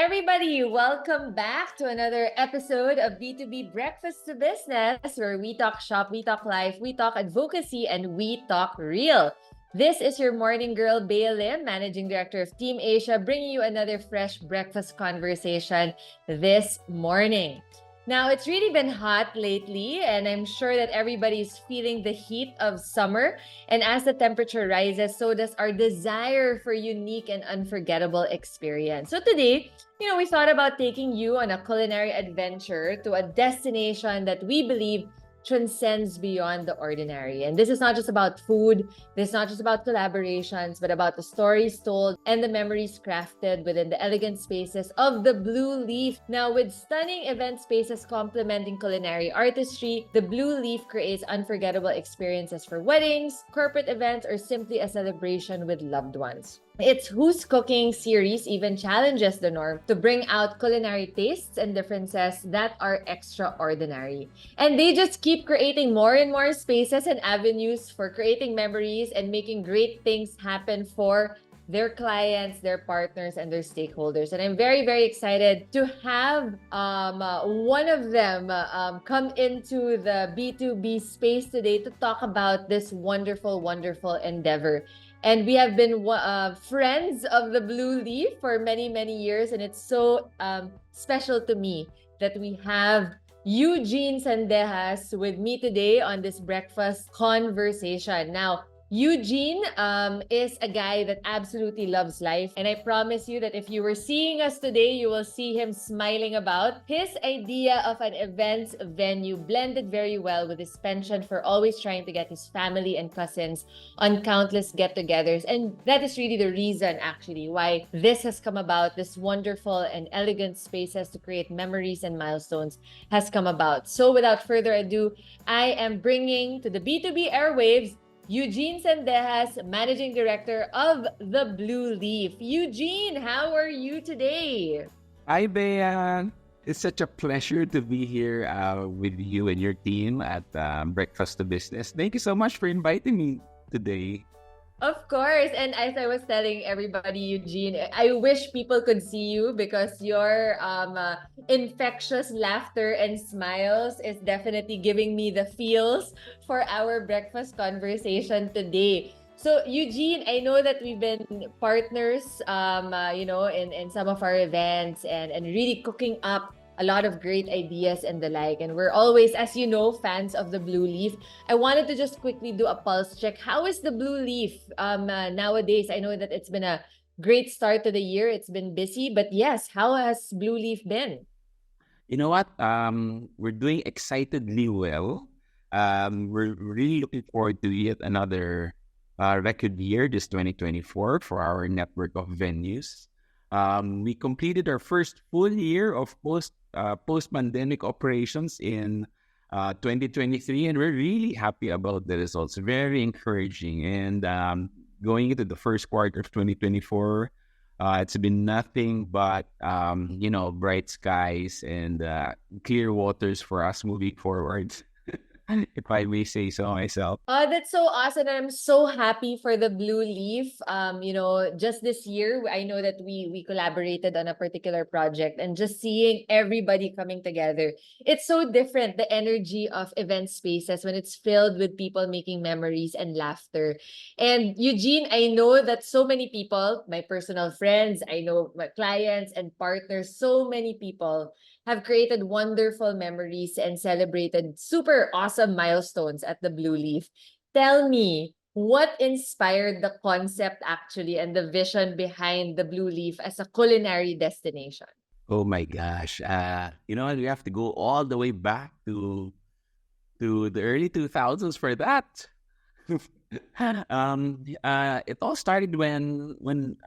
everybody. Welcome back to another episode of B2B Breakfast to Business, where we talk shop, we talk life, we talk advocacy, and we talk real. This is your morning girl, Bea Lim, Managing Director of Team Asia, bringing you another fresh breakfast conversation this morning. Now, it's really been hot lately, and I'm sure that everybody's feeling the heat of summer. And as the temperature rises, so does our desire for unique and unforgettable experience. So today, we thought about taking you on a culinary adventure to a destination that we believe transcends beyond the ordinary. And this is not just about food, this is not just about collaborations, but about the stories told and the memories crafted within the elegant spaces of the Blue Leaf. Now, with stunning event spaces complementing culinary artistry, the Blue Leaf creates unforgettable experiences for weddings, corporate events, or simply a celebration with loved ones. Its Who's Cooking series even challenges the norm to bring out culinary tastes and differences that are extraordinary. And they just keep creating more and more spaces and avenues for creating memories and making great things happen for their clients, their partners, and their stakeholders. And I'm very, very excited to have one of them come into the B2B space today to talk about this wonderful, wonderful endeavor. And we have been friends of the Blue Leaf for many, many years. And it's so special to me that we have Eugene Sandejas with me today on this breakfast conversation. Now, Eugene is a guy that absolutely loves life. And I promise you that if you were seeing us today, you will see him smiling about. His idea of an events venue blended very well with his penchant for always trying to get his family and cousins on countless get-togethers. And that is really the reason, actually, why this has come about. This wonderful and elegant spaces to create memories and milestones has come about. So without further ado, I am bringing to the B2B airwaves Eugene Sandejas, Managing Director of the Blue Leaf. Eugene, how are you today? Hi, Bea. It's such a pleasure to be here with you and your team at Breakfast to Business. Thank you so much for inviting me today. Of course. And as I was telling everybody, Eugene, I wish people could see you because your infectious laughter and smiles is definitely giving me the feels for our breakfast conversation today. So, Eugene, I know that we've been partners, in some of our events and really cooking up a lot of great ideas and the like. And we're always, as you know, fans of the Blue Leaf. I wanted to just quickly do a pulse check. How is the Blue Leaf nowadays? I know that it's been a great start to the year. It's been busy, but yes, how has Blue Leaf been? You know what? We're doing excitedly well. We're really looking forward to yet another record year, this 2024, for our network of venues. We completed our first full year of post-pandemic operations in 2023, and we're really happy about the results. Very encouraging. And going into the first quarter of 2024, it's been nothing but, bright skies and clear waters for us moving forward. If I may say so myself. Oh, that's so awesome. I'm so happy for the Blue Leaf. Just this year, I know that we collaborated on a particular project and just seeing everybody coming together. It's so different, the energy of event spaces when it's filled with people making memories and laughter. And Eugene, I know that so many people, my personal friends, I know my clients and partners, so many people have created wonderful memories and celebrated super awesome milestones at the Blue Leaf. Tell me, what inspired the concept actually and the vision behind the Blue Leaf as a culinary destination? Oh my gosh. You know what? We have to go all the way back to the early 2000s for that. It all started when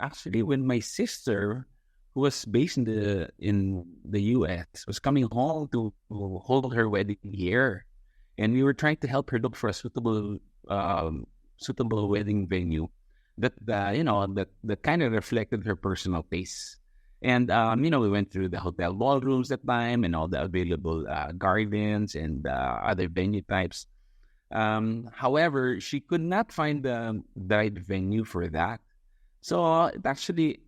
my sister, who was based in the US, was coming home to hold her wedding here, and we were trying to help her look for a suitable wedding venue that kind of reflected her personal taste. And we went through the hotel ballrooms at the time and all the available gardens and other venue types. However, she could not find the right venue for that. So it actually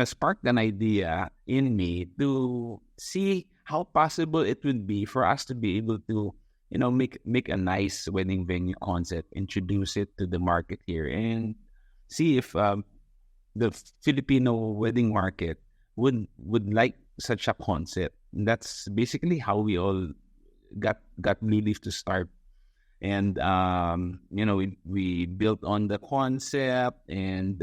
sparked an idea in me to see how possible it would be for us to be able to, make a nice wedding venue concept, introduce it to the market here, and see if the Filipino wedding market would like such a concept. And that's basically how we all got Belief to start. And we built on the concept and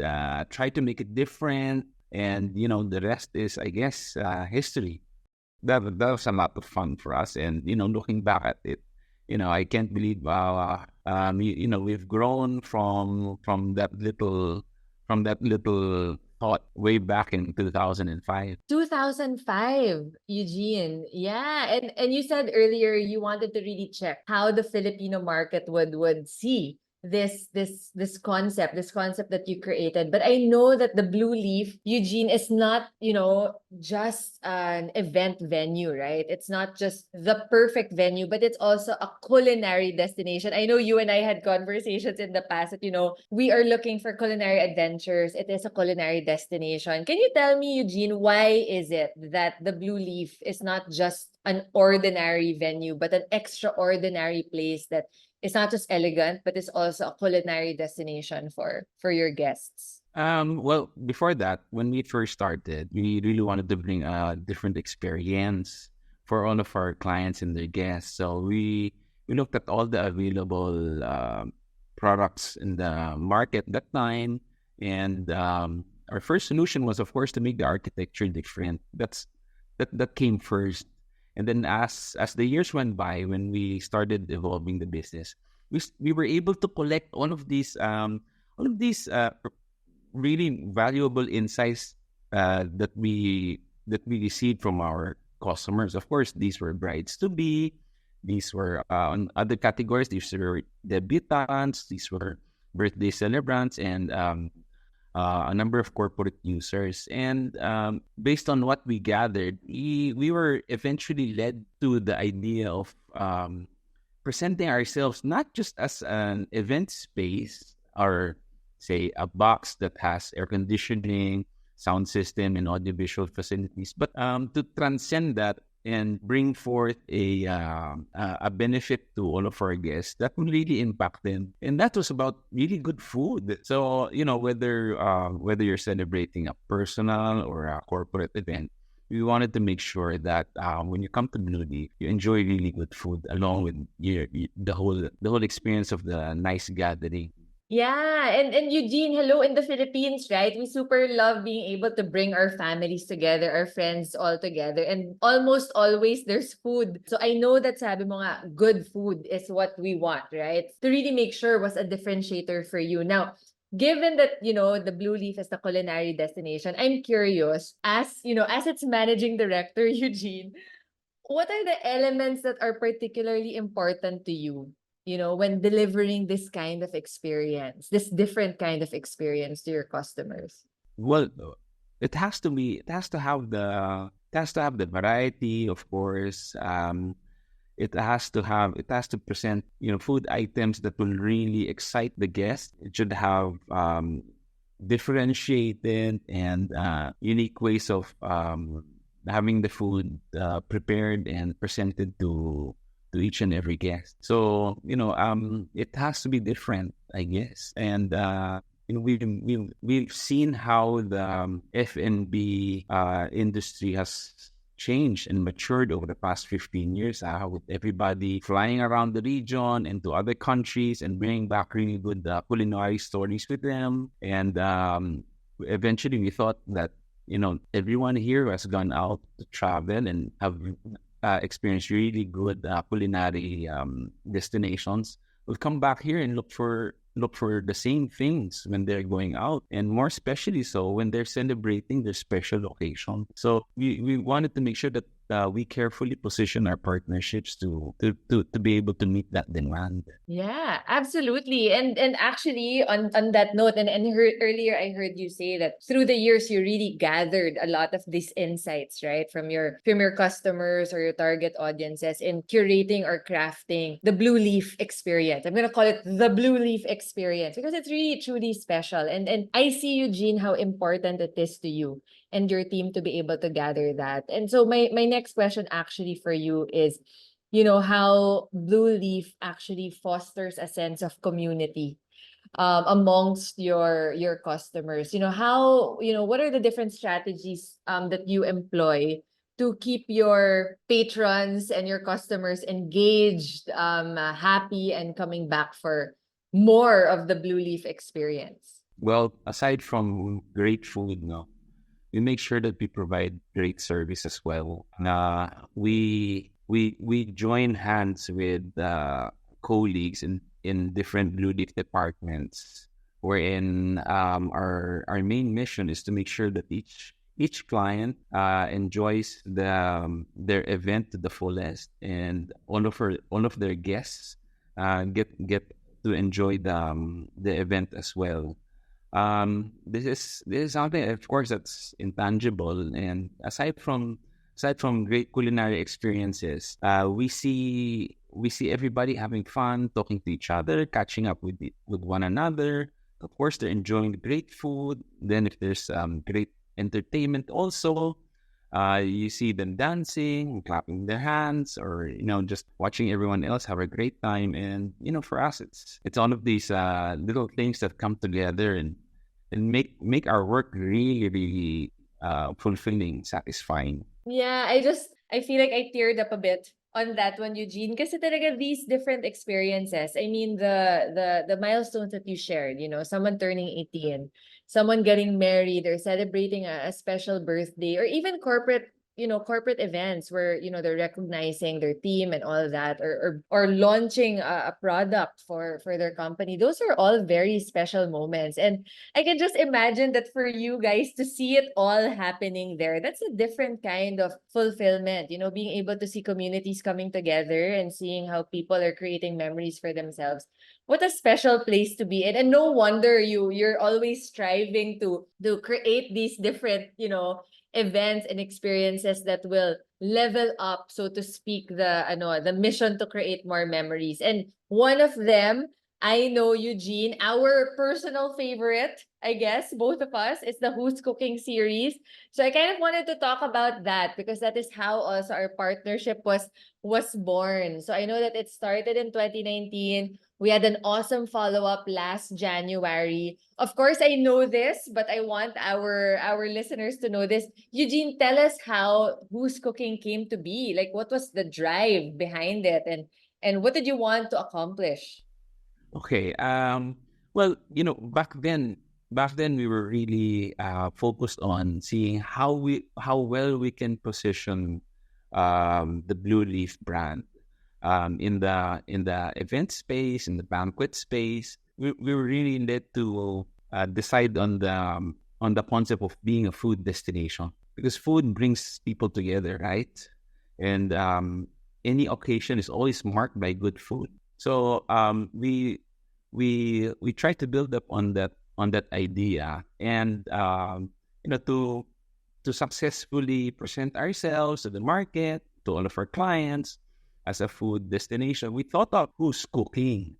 tried to make it different. And the rest is, I guess, history. That was a lot of fun for us. And looking back at it, I can't believe we've grown from that little thought way back in 2005. 2005, Eugene. Yeah. And you said earlier you wanted to really check how the Filipino market would see this concept that you created. But I know that the Blue Leaf, Eugene, is not, just an event venue, right? It's not just the perfect venue, but it's also a culinary destination. I know you and I had conversations in the past that, we are looking for culinary adventures. It is a culinary destination. Can you tell me, Eugene, why is it that the Blue Leaf is not just an ordinary venue, but an extraordinary place that it's not just elegant, but it's also a culinary destination for your guests? Well, before that, when we first started, we really wanted to bring a different experience for all of our clients and their guests. So we looked at all the available products in the market that time, and our first solution was, of course, to make the architecture different. That came first. And then as the years went by, when we started evolving the business, we were able to collect all of these really valuable insights that we received from our customers. Of course, these were brides to be, these were on other categories. These were debutantes, these were birthday celebrants, and a number of corporate users. And based on what we gathered, we were eventually led to the idea of presenting ourselves not just as an event space or, say, a box that has air conditioning, sound system, and audiovisual facilities, but to transcend that and bring forth a benefit to all of our guests that will really impact them. And that was about really good food. So, whether you're celebrating a personal or a corporate event, we wanted to make sure that when you come to Blue Leaf, you enjoy really good food along with the whole experience of the nice gathering. Yeah, and Eugene, hello in the Philippines, right? We super love being able to bring our families together, our friends all together, and almost always there's food. So I know that sabi mo nga, good food is what we want, right? To really make sure was a differentiator for you. Now, given that, the Blue Leaf is the culinary destination, I'm curious, as its managing director, Eugene, what are the elements that are particularly important to you, when delivering this kind of experience, this different kind of experience to your customers? Well, it has to have the variety, of course. It has to present, food items that will really excite the guest. It should have differentiated and unique ways of having the food prepared and presented to each and every guest. So, it has to be different, I guess. And we've seen how the F&B industry has changed and matured over the past 15 years, with everybody flying around the region and to other countries and bringing back really good culinary stories with them. And eventually we thought that, everyone here who has gone out to travel and have experienced really good culinary destinations will come back here and look for the same things when they're going out, and more especially so when they're celebrating their special occasion. So we wanted to make sure that we carefully position our partnerships to be able to meet that demand. Yeah, absolutely. And actually on that note, earlier I heard you say that through the years you really gathered a lot of these insights, right? From your customers or your target audiences in curating or crafting the Blue Leaf experience. I'm gonna call it the Blue Leaf experience because it's really truly special. And I see, Eugene, how important it is to you and your team to be able to gather that. And so my next question actually for you is, how Blue Leaf actually fosters a sense of community amongst your customers. What are the different strategies that you employ to keep your patrons and your customers engaged, happy, and coming back for more of the Blue Leaf experience? Well, aside from great food, no, we make sure that we provide great service as well. We join hands with colleagues in different Blue Leaf departments, wherein our main mission is to make sure that each client enjoys their event to the fullest, and all of their guests get to enjoy the event as well. This is something, of course, that's intangible. And aside from great culinary experiences, we see everybody having fun, talking to each other, catching up with one another. Of course, they're enjoying the great food. Then, if there's great entertainment, also, you see them dancing, clapping their hands, or just watching everyone else have a great time. And for us, it's all of these little things that come together and make our work really, really fulfilling, satisfying. Yeah, I feel like I teared up a bit on that one, Eugene, kasi talaga these different experiences. I mean, the milestones that you shared, someone turning 18, someone getting married, or celebrating a special birthday, or even corporate events where, they're recognizing their team and all of that, or launching a product for their company. Those are all very special moments. And I can just imagine that for you guys to see it all happening there, that's a different kind of fulfillment, being able to see communities coming together and seeing how people are creating memories for themselves. What a special place to be in. And no wonder you're always striving to create these different, events and experiences that will level up, so to speak, the mission to create more memories. And one of them, I know, Eugene, our personal favorite, I guess, both of us, is the Who's Cooking series. So I kind of wanted to talk about that because that is how also our partnership was born. So I know that it started in 2019. We had an awesome follow-up last January. Of course, I know this, but I want our listeners to know this. Eugene, tell us how Who's Cooking came to be. Like, what was the drive behind it, and what did you want to accomplish? Okay. Well, back then we were really focused on seeing how well we can position the Blue Leaf brand in the event space, in the banquet space. We were really led to decide on the concept of being a food destination, because food brings people together, right? And any occasion is always marked by good food. So we try to build up on that idea, and to successfully present ourselves to the market, to all of our clients as a food destination. We thought of Who's Cooking,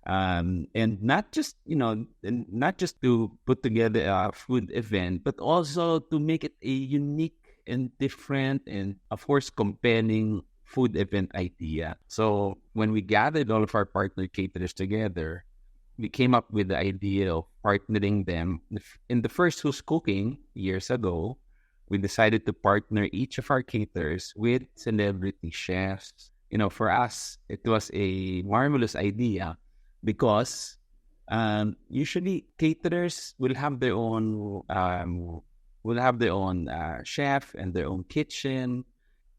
and not just to put together a food event, but also to make it a unique and different, and of course compelling food event idea. So when we gathered all of our partner caterers together, we came up with the idea of partnering them. In the first Who's Cooking years ago, we decided to partner each of our caterers with celebrity chefs. For us, it was a marvelous idea because usually caterers will have their own chef and their own kitchen.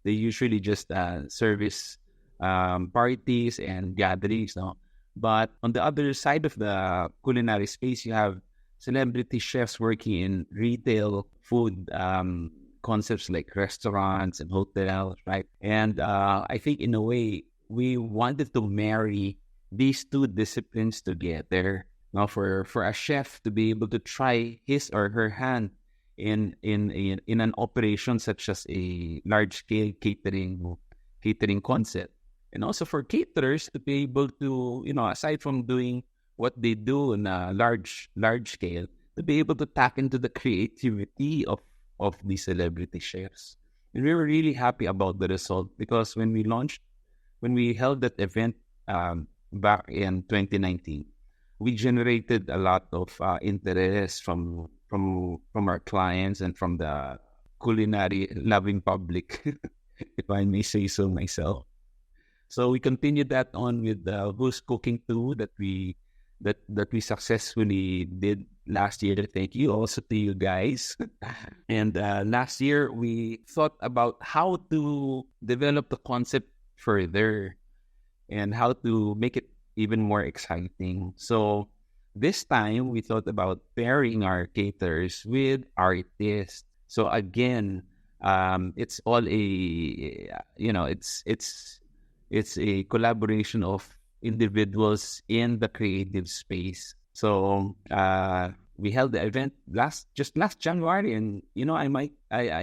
They usually just service parties and gatherings, no? But on the other side of the culinary space, you have celebrity chefs working in retail food concepts like restaurants and hotels, right? And I think in a way we wanted to marry these two disciplines together. Now, for a chef to be able to try his or her hand in an operation such as a large scale catering concept, and also for caterers to be able to, aside from doing what they do on a large scale, to be able to tap into the creativity of the celebrity chefs. And we were really happy about the result, because when we held that event back in 2019, we generated a lot of interest from our clients and from the culinary loving public, if I may say so myself. So we continued that on with Who's Cooking Too that we successfully did last year. Thank you also to you guys. And last year we thought about how to develop the concept further and how to make it even more exciting. So this time we thought about pairing our caterers with artists. So again, it's all it's a collaboration of individuals in the creative space. So we held the event last January, and I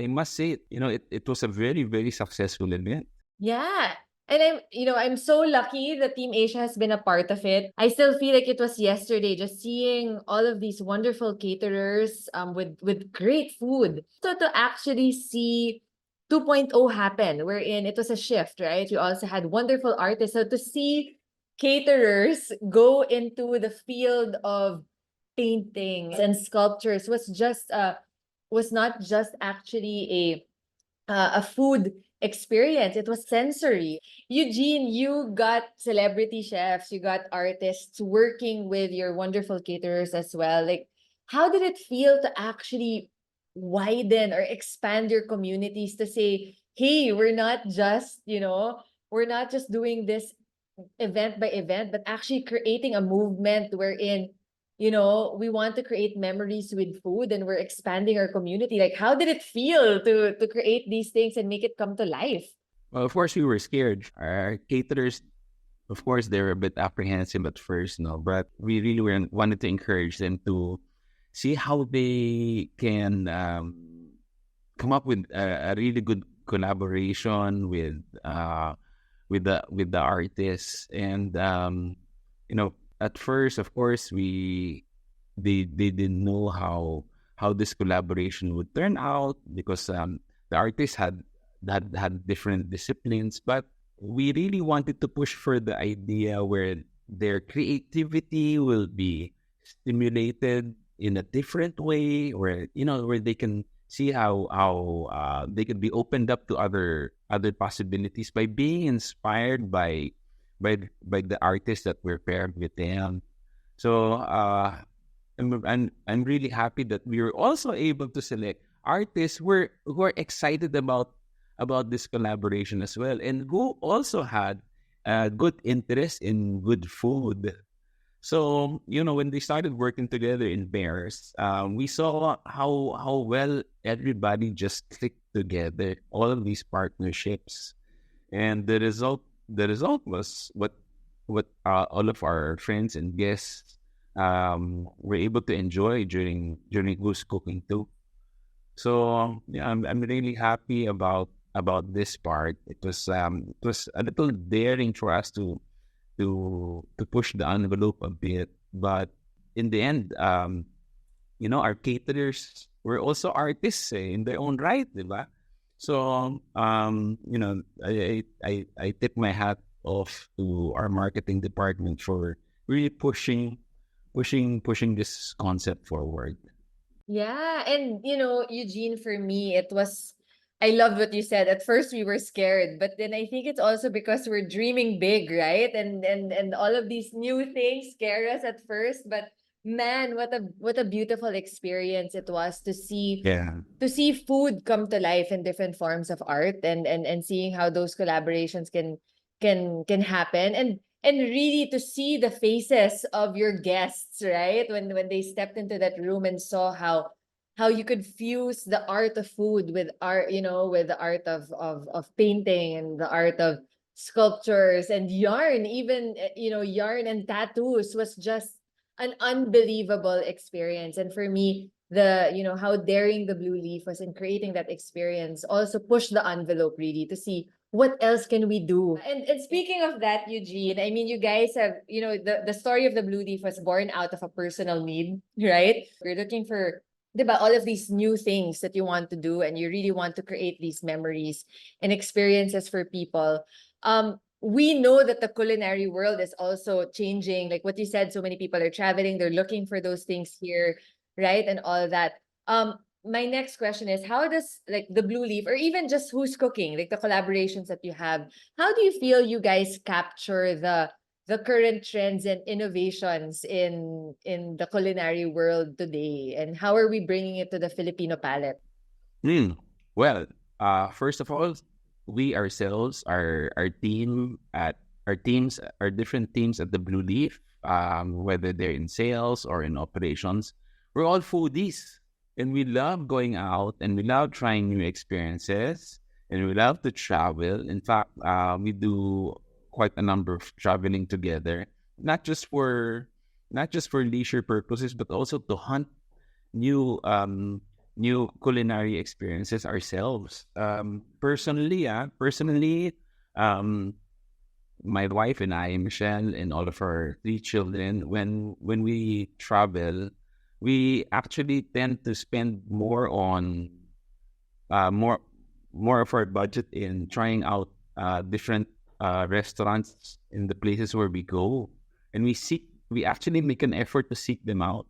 must say it was a very, very successful event. Yeah. And I'm so lucky that Team Asia has been a part of it. I still feel like it was yesterday, just seeing all of these wonderful caterers with great food. So to actually see 2.0 happen, wherein it was a shift, right? You also had wonderful artists. So to see caterers go into the field of paintings and sculptures was not just actually a food experience. It was sensory. Eugene, you got celebrity chefs, you got artists working with your wonderful caterers as well. Like, how did it feel to actually widen or expand your communities to say, hey, we're not just doing this event by event, but actually creating a movement wherein we want to create memories with food, and we're expanding our community. Like, how did it feel to create these things and make it come to life? Well, of course, we were scared. Our caterers, of course, they were a bit apprehensive at first, no, but we really wanted to encourage them to see how they can come up with a really good collaboration with the artists. And at first, of course, they didn't know how this collaboration would turn out, because the artists had different disciplines, but we really wanted to push for the idea where their creativity will be stimulated in a different way, where they can see how they could be opened up to other possibilities by being inspired by the artists that were paired with them. So I'm really happy that we were also able to select artists who are excited about this collaboration as well, and who also had good interest in good food. So when they started working together in pairs, we saw how well everybody just clicked together, all of these partnerships, and the result was what all of our friends and guests were able to enjoy during Who's Cooking Too. So yeah, I'm really happy about this part. It was a little daring for us to push the envelope a bit, but in the end, our caterers were also artists, in their own right, diba? So I tip my hat off to our marketing department for really pushing this concept forward. Yeah, and Eugene, for me, I love what you said. At first we were scared, but then I think it's also because we're dreaming big, right? And all of these new things scare us at first, but man, what a beautiful experience it was Yeah. to see food come to life in different forms of art, and seeing how those collaborations can happen, and really to see the faces of your guests, right? When they stepped into that room and saw how you could fuse the art of food with art, with the art of painting and the art of sculptures and yarn, even yarn and tattoos was just an unbelievable experience. And for me, how daring the Blue Leaf was in creating that experience also pushed the envelope really to see what else can we do. And speaking of that, Eugene, I mean, you guys have, the story of the Blue Leaf was born out of a personal need, right? You're looking for, 'di ba, all of these new things that you want to do, and you really want to create these memories and experiences for people. We know that the culinary world is also changing. Like what you said, so many people are traveling, they're looking for those things here, right? And all that. My next question is, how does like the Blue Leaf, or even just who's cooking, like the collaborations that you have, how do you feel you guys capture the current trends and innovations in the culinary world today, and how are we bringing it to the Filipino palate? Hmm. Well, first of all, we ourselves, our team at our teams, our different teams at the Blue Leaf, whether they're in sales or in operations, we're all foodies, and we love going out, and we love trying new experiences, and we love to travel. In fact, we do quite a number of traveling together, not just for leisure purposes, but also to hunt new culinary experiences ourselves. Personally, um, my wife and I, Michelle, and all of our three children, when we travel, we actually tend to spend more on uh, more more of our budget in trying out different restaurants in the places where we go, and we actually make an effort to seek them out.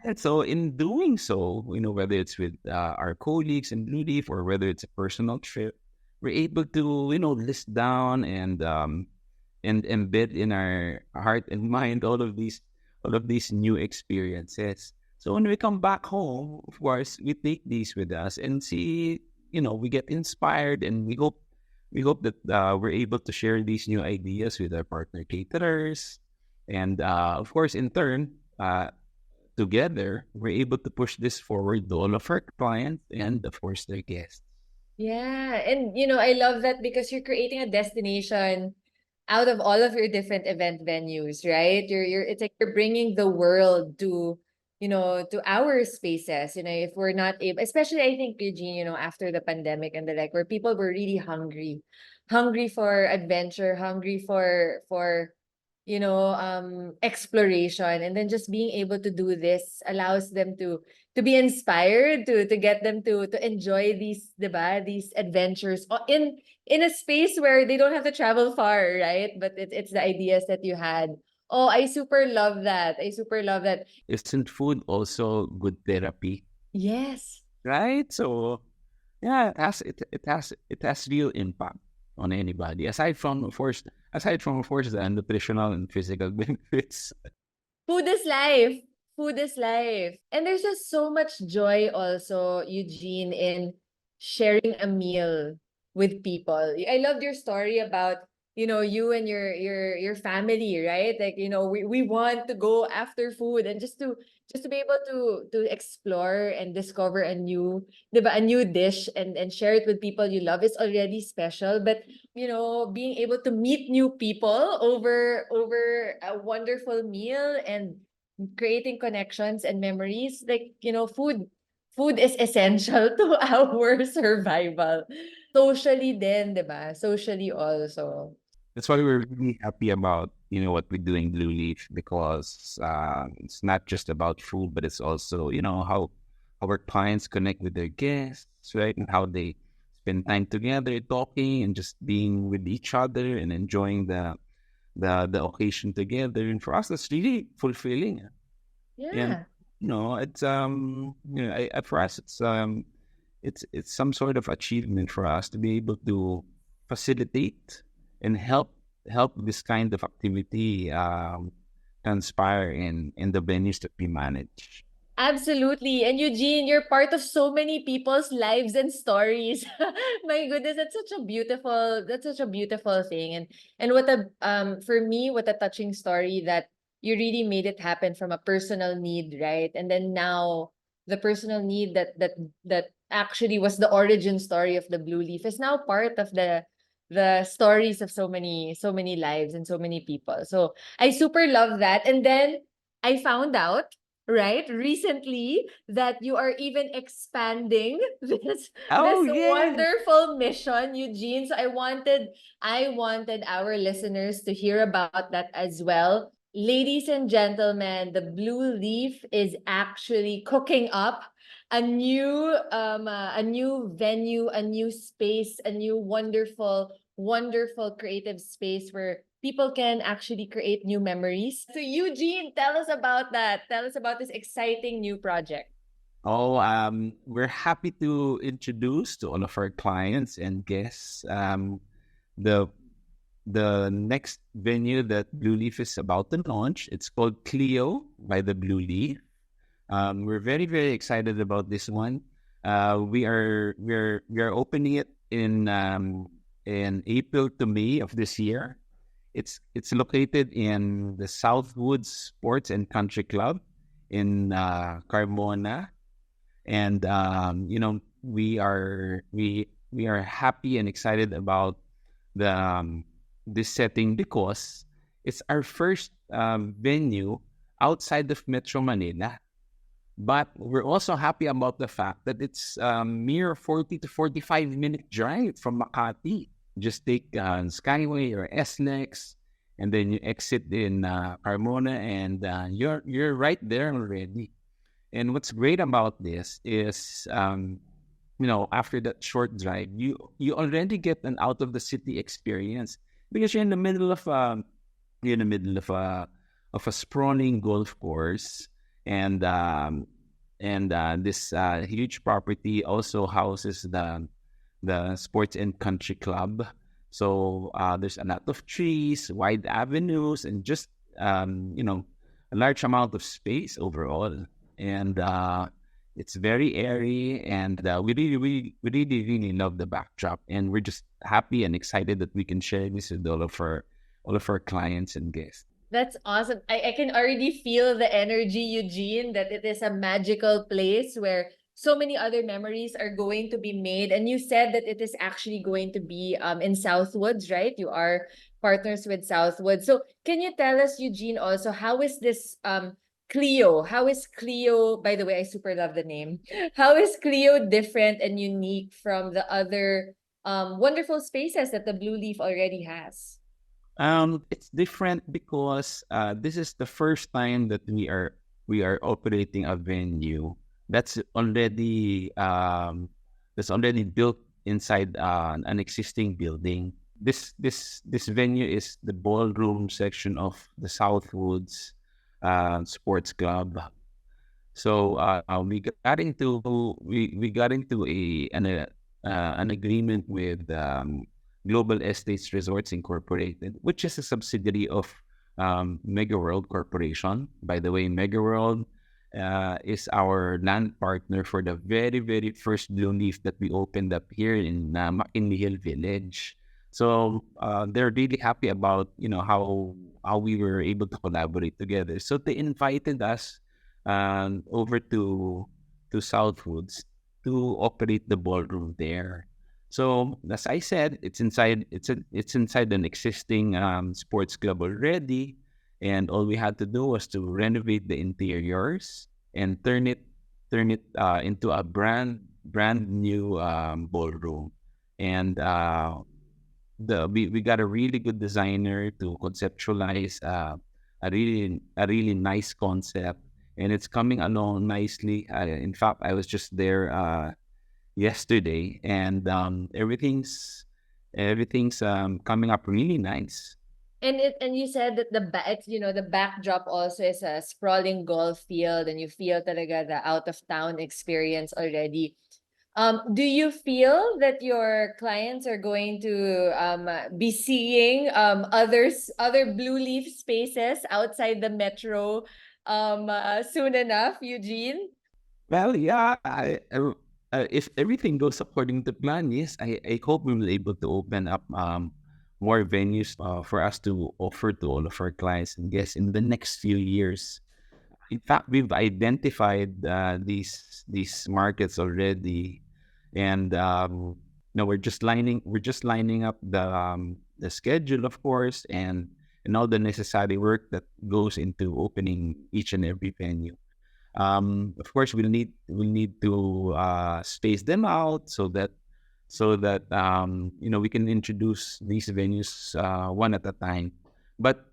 And so in doing so, whether it's with our colleagues in Blue Leaf or whether it's a personal trip, we're able to, list down and embed in our heart and mind all of these new experiences. So when we come back home, of course, we take these with us and see, we get inspired, and we hope that we're able to share these new ideas with our partner caterers, and of course, in turn, together, we're able to push this forward to all of our clients and, of course, their guests. Yeah, and I love that because you're creating a destination out of all of your different event venues, right? It's like you're bringing the world to our spaces. If we're not able, especially I think, Eugene, after the pandemic and the like, where people were really hungry for adventure, hungry for exploration, and then just being able to do this allows them to be inspired, to get them to enjoy these, 'di ba, these adventures in a space where they don't have to travel far, right? But it's the ideas that you had. Oh, I super love that. I super love that. Isn't food also good therapy, Yes. right? So yeah, it has real impact on anybody. Aside from of course the nutritional and physical benefits. Food is life. Food is life. And there's just so much joy also, Eugene, in sharing a meal with people. I loved your story about, you and your family, right? Like, we want to go after food, and just to be able to explore and discover a new, 'di ba, a new dish, and share it with people you love is already special. But being able to meet new people over a wonderful meal and creating connections and memories, like, food is essential to our survival. Socially din, 'di ba? Socially also. That's why we're really happy about what we do in Blue Leaf, because it's not just about food, but it's also how our clients connect with their guests, right, and how they spend time together, talking and just being with each other and enjoying the occasion together. And for us, that's really fulfilling. And Yeah. it's for us, it's some sort of achievement for us to be able to facilitate and help this kind of activity transpire in the venues that we manage. Absolutely. And Eugene, you're part of so many people's lives and stories. My goodness, that's such a beautiful thing. And what a for me, what a touching story that you really made it happen from a personal need, right? And then now the personal need that actually was the origin story of the Blue Leaf is now part of the stories of so many lives and so many people. So I super love that. And then I found out, right, recently that you are even expanding this Oh yeah. wonderful mission, Eugene. So I wanted our listeners to hear about that as well. Ladies and gentlemen, the Blue Leaf is actually cooking up a new venue, a new space, a new wonderful creative space where people can actually create new memories. So Eugene, tell us about that. Tell us about this exciting new project. Oh, we're happy to introduce to all of our clients and guests the the next venue that Blue Leaf is about to launch. It's called Cleo by the Blue Leaf. We're very, very excited about this one. We are opening it in April to May of this year. It's located in the Southwood Sports and Country Club in Carmona, and we are happy and excited about the this setting because it's our first venue outside of Metro Manila. But we're also happy about the fact that it's mere 40 to 45-minute drive from Makati. Just take Skyway or SLEX, and then you exit in Carmona, and you're right there already. And what's great about this is, after that short drive, you already get an out of the city experience because you're in the middle of a sprawling golf course, and this huge property also houses the sports and country club. So there's a lot of trees, wide avenues, and just a large amount of space overall. And it's very airy, and we really love the backdrop. And we're just happy and excited that we can share this with all of our clients and guests. That's awesome. I can already feel the energy, Eugene, that it is a magical place where so many other memories are going to be made. And you said that it is actually going to be in Southwoods, right? You are partners with Southwoods. So can you tell us, Eugene, also how is this Cleo? How is Cleo, by the way, I super love the name. How is Cleo different and unique from the other wonderful spaces that the Blue Leaf already has? It's different because this is the first time that we are operating a venue that's already built inside an existing building. This venue is the ballroom section of the Southwoods Sports Club. So we got into an agreement with Global Estates Resorts Incorporated, which is a subsidiary of Mega World Corporation. By the way, Mega World is our land partner for the very, very first Blue Leaf that we opened up here in McKinley Hill Village. So they're really happy about how we were able to collaborate together. So they invited us over to Southwoods to operate the ballroom there. So as I said, it's inside an existing sports club already, and all we had to do was to renovate the interiors and turn it into a brand new ballroom. And we got a really good designer to conceptualize a really nice concept, and it's coming along nicely. In fact, I was just there yesterday, and everything's coming up really nice. And you said that the backdrop also is a sprawling golf field, and you feel talaga the out of town experience already. Do you feel that your clients are going to be seeing other Blue Leaf spaces outside the metro soon enough, Eugene? Well, yeah, if everything goes according to plan, yes, I hope we will able to open up more venues for us to offer to all of our clients and guests in the next few years. In fact, we've identified these markets already, and we're just lining up the schedule, of course, and all the necessary work that goes into opening each and every venue. Of course, we'll need to space them out so that we can introduce these venues one at a time. But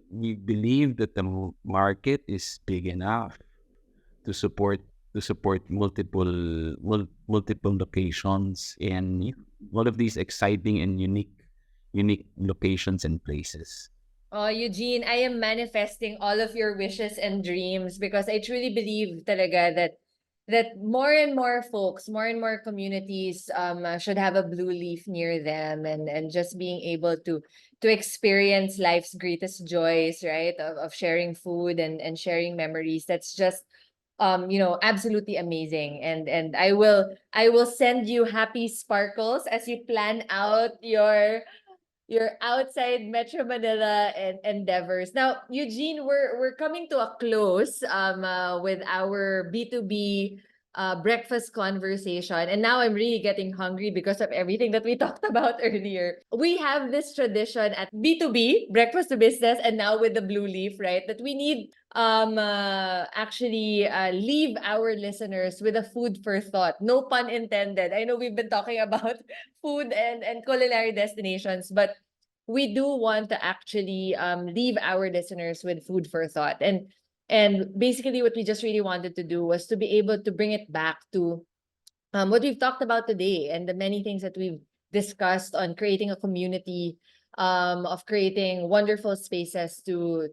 we believe that the market is big enough to support multiple locations and all of these exciting and unique locations and places. Oh, Eugene, I am manifesting all of your wishes and dreams because I truly believe talaga that more and more folks, more and more communities should have a blue leaf near them, and just being able to experience life's greatest joys, right? Of sharing food and sharing memories. That's just absolutely amazing. And I will send you happy sparkles as you plan out your outside Metro Manila and endeavors. Now, Eugene, we're coming to a close with our B2B breakfast conversation. And now I'm really getting hungry because of everything that we talked about earlier. We have this tradition at B2B, breakfast to business, and now with the Blue Leaf, right? That we need actually leave our listeners with a food for thought. No pun intended. I know we've been talking about food and culinary destinations, but we do want to actually leave our listeners with food for thought. And basically what we just really wanted to do was to be able to bring it back to what we've talked about today and the many things that we've discussed on creating a community, of creating wonderful spaces to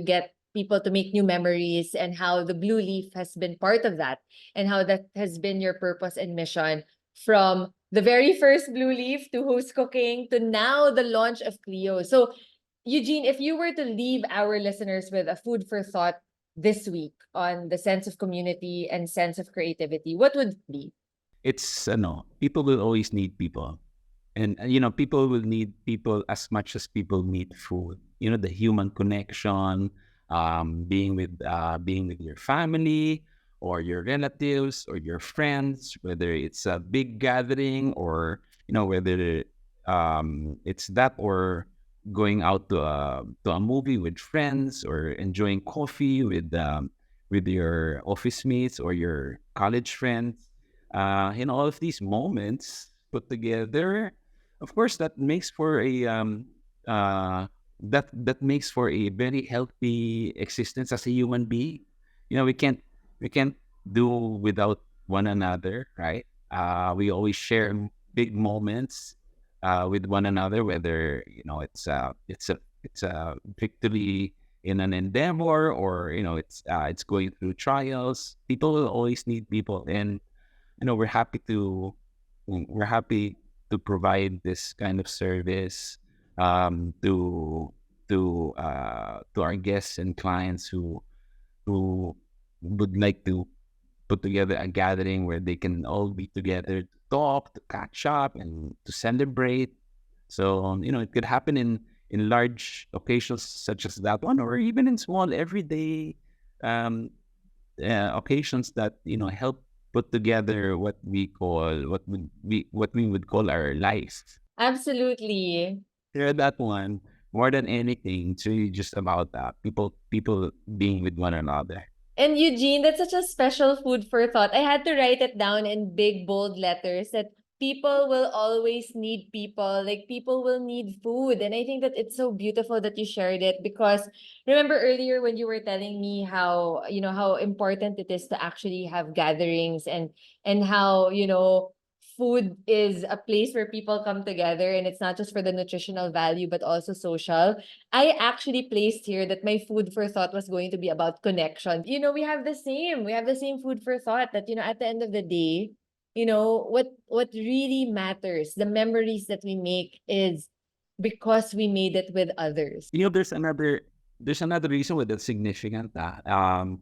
get people to make new memories, and how the Blue Leaf has been part of that, and how that has been your purpose and mission from the very first Blue Leaf to Who's Cooking to now the launch of Cleo. So, Eugene, if you were to leave our listeners with a food for thought this week on the sense of community and sense of creativity, what would it be? It's people will always need people, and people will need people as much as people need food. The human connection, being with your family or your relatives or your friends, whether it's a big gathering or whether it's that or going out to a movie with friends or enjoying coffee with your office mates or your college friends. In all of these moments put together, of course, uh, that makes for a very healthy existence as a human being. We can't do without one another, right? We always share big moments with one another, whether it's a victory in an endeavor, or it's going through trials. People will always need people, and we're happy to provide this kind of service to our guests and clients who would like to put together a gathering where they can all be together to talk, to catch up, and to celebrate. So it could happen in large occasions such as that one, or even in small everyday um, occasions that help put together what we would call our life. Absolutely. Yeah, that one, more than anything, it's really just about people being with one another. And Eugene, that's such a special food for thought. I had to write it down in big, bold letters that people will always need people. Like, people will need food. And I think that it's so beautiful that you shared it, because remember earlier when you were telling me how important it is to actually have gatherings, and how, food is a place where people come together, and it's not just for the nutritional value but also social. I actually placed here that my food for thought was going to be about connection. We have the same food for thought, that at the end of the day, what really matters, the memories that we make, is because we made it with others. There's another reason why that's significant. There's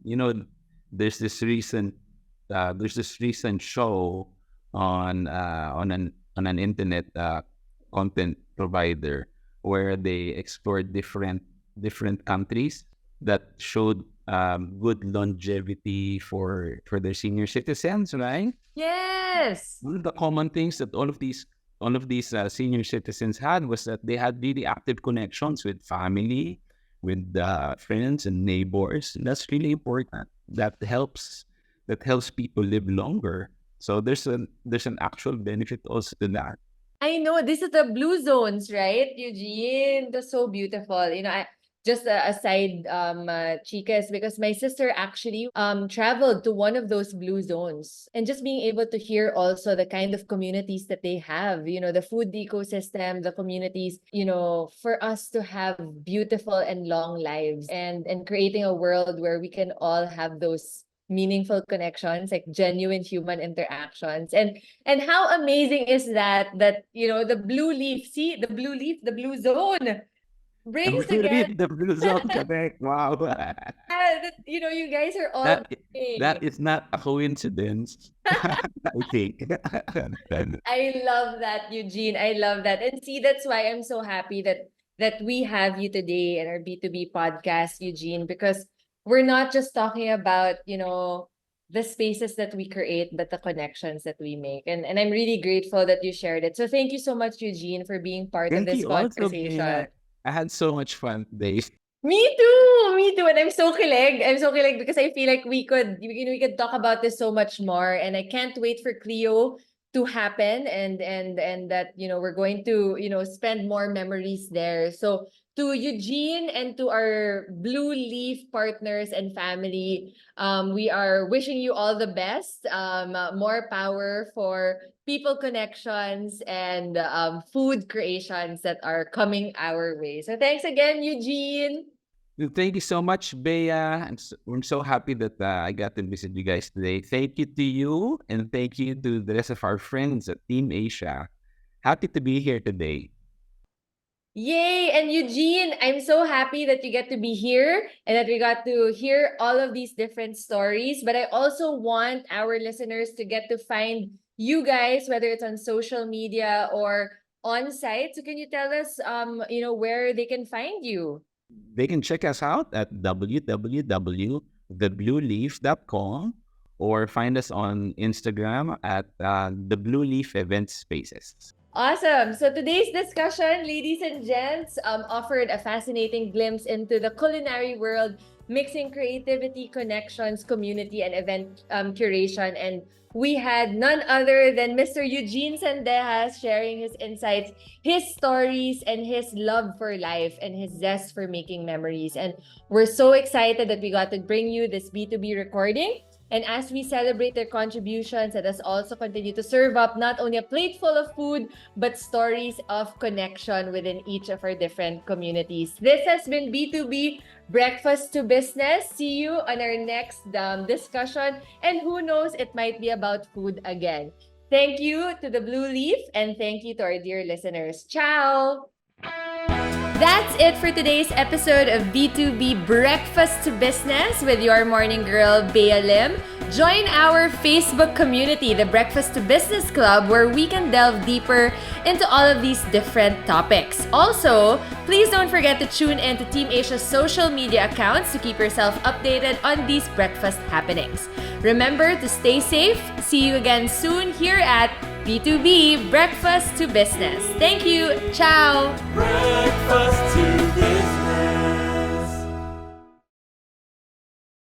this recent show on an internet content provider where they explored different countries that showed good longevity for their senior citizens, right? Yes. One of the common things that all of these senior citizens had was that they had really active connections with family, with friends and neighbors. And that's really important. That helps people live longer. So there's an actual benefit also to that. I know this is the blue zones, right, Eugene? That's so beautiful. Just a aside, chicas, because my sister actually traveled to one of those blue zones, and just being able to hear also the kind of communities that they have, the food ecosystem, the communities, for us to have beautiful and long lives, and creating a world where we can all have those meaningful connections, like genuine human interactions. And how amazing is that the blue leaf, see, the blue leaf, the blue zone brings together. The blue zone, correct. Wow. You guys are all That big. is not a coincidence. I think. I love that, Eugene. I love that. And see, that's why I'm so happy that we have you today in our B2B podcast, Eugene, because we're not just talking about, the spaces that we create, but the connections that we make. And I'm really grateful that you shared it. So thank you so much, Eugene, for being part of Thank this you also, conversation. Bea. I had so much fun today. Me too. Me too. And I'm so kilig. I'm so kilig because I feel like we could talk about this so much more. And I can't wait for Cleo to happen, and that, we're going to, spend more memories there. So to Eugene and to our Blue Leaf partners and family, we are wishing you all the best. More power for people connections and food creations that are coming our way. So thanks again, Eugene. Thank you so much, Bea. I'm so happy that I got to visit you guys today. Thank you to you, and thank you to the rest of our friends at Team Asia. Happy to be here today. Yay! And Eugene, I'm so happy that you get to be here and that we got to hear all of these different stories. But I also want our listeners to get to find you guys, whether it's on social media or on site. So can you tell us, where they can find you? They can check us out at www.theblueleaf.com or find us on Instagram at the Blue Leaf Event Spaces. Awesome. So today's discussion, ladies and gents, offered a fascinating glimpse into the culinary world, mixing creativity, connections, community, and event curation. And we had none other than Mr. Eugene Sandejas sharing his insights, his stories, and his love for life and his zest for making memories. And we're so excited that we got to bring you this B2B recording. And as we celebrate their contributions, let us also continue to serve up not only a plate full of food, but stories of connection within each of our different communities. This has been B2B Breakfast to Business. See you on our next discussion. And who knows, it might be about food again. Thank you to the Blue Leaf, and thank you to our dear listeners. Ciao! That's it for today's episode of B2B Breakfast to Business with your morning girl, Bea Lim. Join our Facebook community, the Breakfast to Business Club, where we can delve deeper into all of these different topics. Also, please don't forget to tune in to Team Asia's social media accounts to keep yourself updated on these breakfast happenings. Remember to stay safe. See you again soon here at B2B Breakfast to Business. Thank you. Ciao. Breakfast to Business.